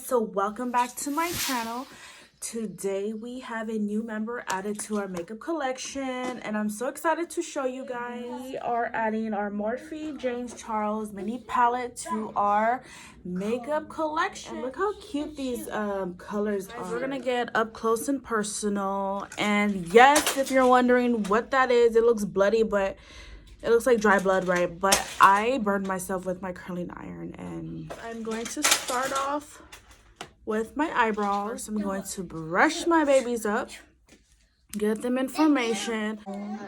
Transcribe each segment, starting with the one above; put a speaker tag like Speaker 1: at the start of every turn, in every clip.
Speaker 1: so welcome back to my channel. Today we have a new member added to our makeup collection and I'm so excited to show you guys. We are adding our Morphe James Charles mini palette to our makeup collection. And look how cute these colors are. We're gonna get up close and personal, and yes, if you're wondering what that is, it looks bloody, but it looks like dry blood, right? But I burned myself with my curling iron, and I'm going to start off with my eyebrows. I'm going to brush my babies up, get them in formation.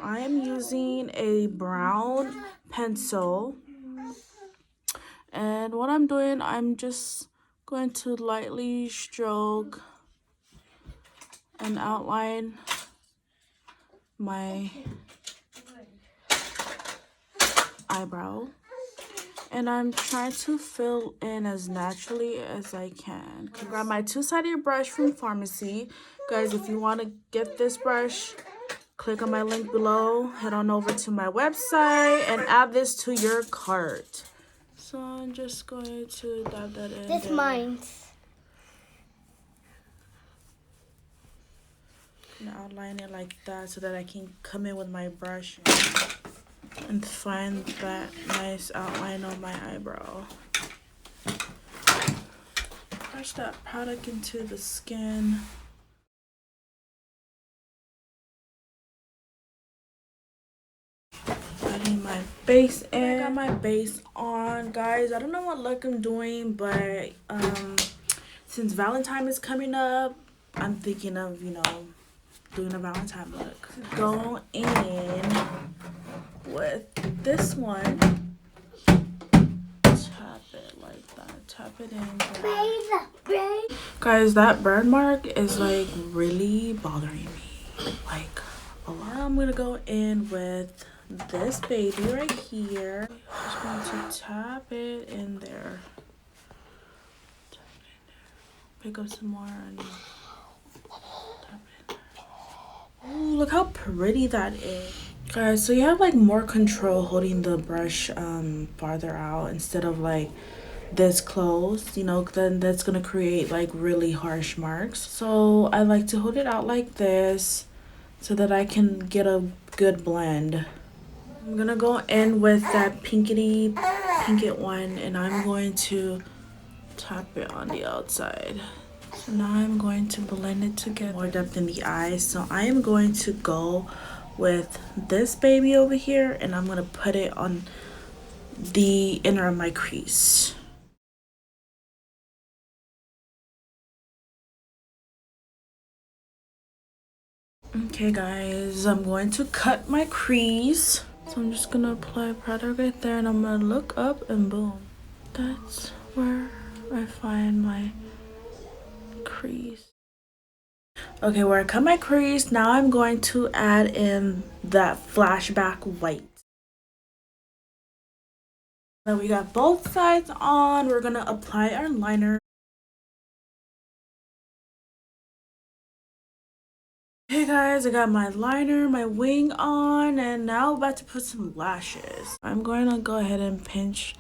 Speaker 1: I am using a brown pencil, and what I'm doing, I'm just going to lightly stroke and outline my eyebrow, and I'm trying to fill in as naturally as I can. I grab my two-sided brush from FARMASI. Guys, if you want to get this brush, click on my link below, head on over to my website and add this to your cart. So I'm just going to dab that in.
Speaker 2: This mine.
Speaker 1: And outline it like that so that I can come in with my brush and find that nice outline on my eyebrow. Brush that product into the skin. Adding my base in. I got my base on, guys. I don't know what look I'm doing, but since Valentine is coming up, I'm thinking of, you know, doing a Valentine look. Go in with this one. Tap it like that. Tap it in. Guys, that burn mark is like really bothering me. Like a lot. Now I'm gonna go in with this baby right here. Just going to tap it in there. Pick up some more and tap it in there. Ooh, look how pretty that is. Guys, so you have like more control holding the brush farther out instead of like this close, you know, then that's gonna create like really harsh marks. So I like to hold it out like this so that I can get a good blend. I'm gonna go in with that pinkity one, and I'm going to tap it on the outside. So now I'm going to blend it together. More depth in the eyes, so I am going to go with this baby over here, and I'm gonna put it on the inner of my crease. Okay guys, I'm going to cut my crease. So I'm just gonna apply product right there, and I'm gonna look up, and boom. That's where I find my crease. Okay, where I cut my crease, now I'm going to add in that flashback white. Now we got both sides on. We're gonna apply our liner. Hey guys, I got my liner, my wing on, and now I'm about to put some lashes. I'm going to go ahead and pinch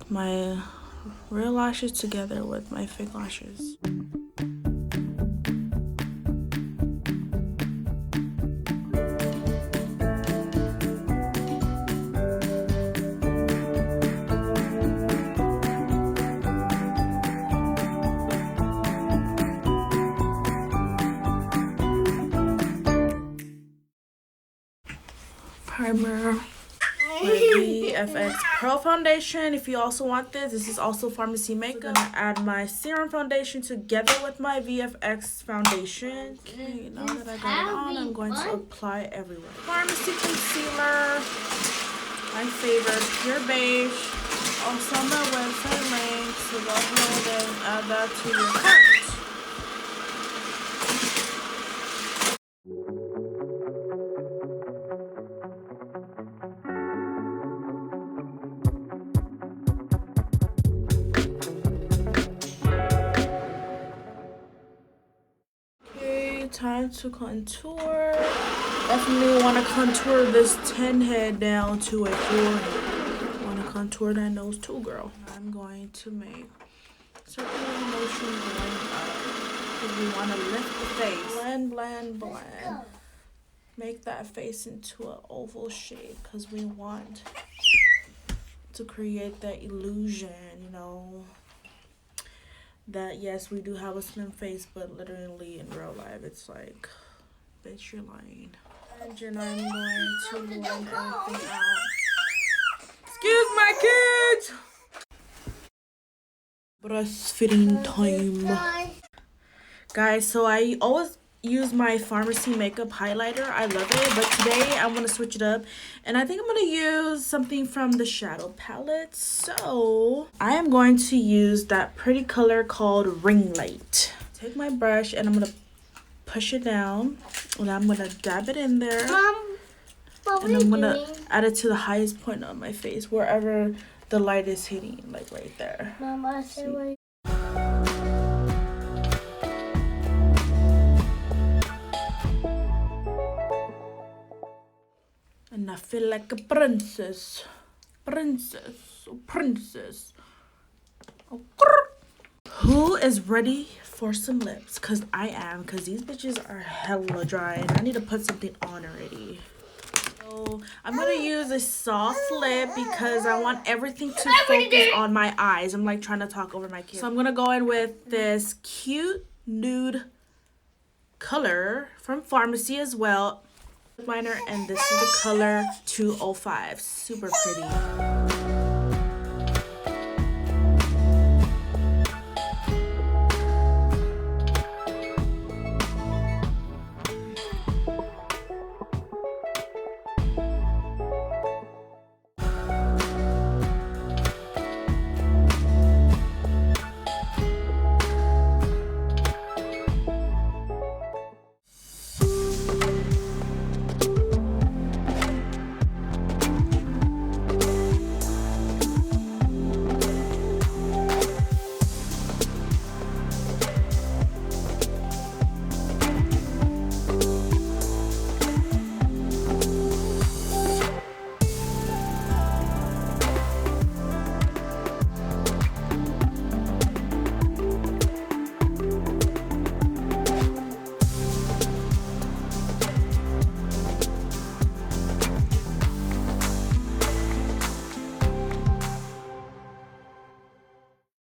Speaker 1: my real lashes together with my fake lashes. Primer with the FX Pro Foundation. If you also want this is also FARMASI makeup. I'm gonna add my serum foundation together with my VFX foundation. Okay, now that I got it on, I'm going to apply everywhere. FARMASI concealer, my favorite, pure beige. Also on my website link, so go ahead and add that to your cart. Time to contour. Definitely want to contour this 10 head down to a 4 head. Want to contour that nose too, girl. I'm going to make Circular motion blend up. Because we want to lift the face. Blend, blend, blend. Make that face into an oval shape because we want to create that illusion, you know, that yes, we do have a slim face, but literally in real life it's like, bitch, you're lying. And then I'm going to blend everything out. Excuse my kids! Breastfeeding time. Guys, so I always use my FARMASI makeup highlighter. I love it, but today I'm gonna switch it up, and I think I'm gonna use something from the shadow palette. So I am going to use that pretty color called Ring Light. Take my brush and I'm gonna push it down, and I'm gonna dab it in there.
Speaker 2: Mom,
Speaker 1: and I'm gonna add it to the highest point of my face, wherever the light is hitting, like right there.
Speaker 2: Mama,
Speaker 1: and I feel like a princess. Princess. Oh, princess. Oh, who is ready for some lips? Because I am. Because these bitches are hella dry. And I need to put something on already. So I'm going to use a soft lip because I want everything to focus on my eyes. I'm like trying to talk over my kids. So I'm going to go in with this cute nude color from FARMASI as well. Liner, and this is the color 205. Super pretty.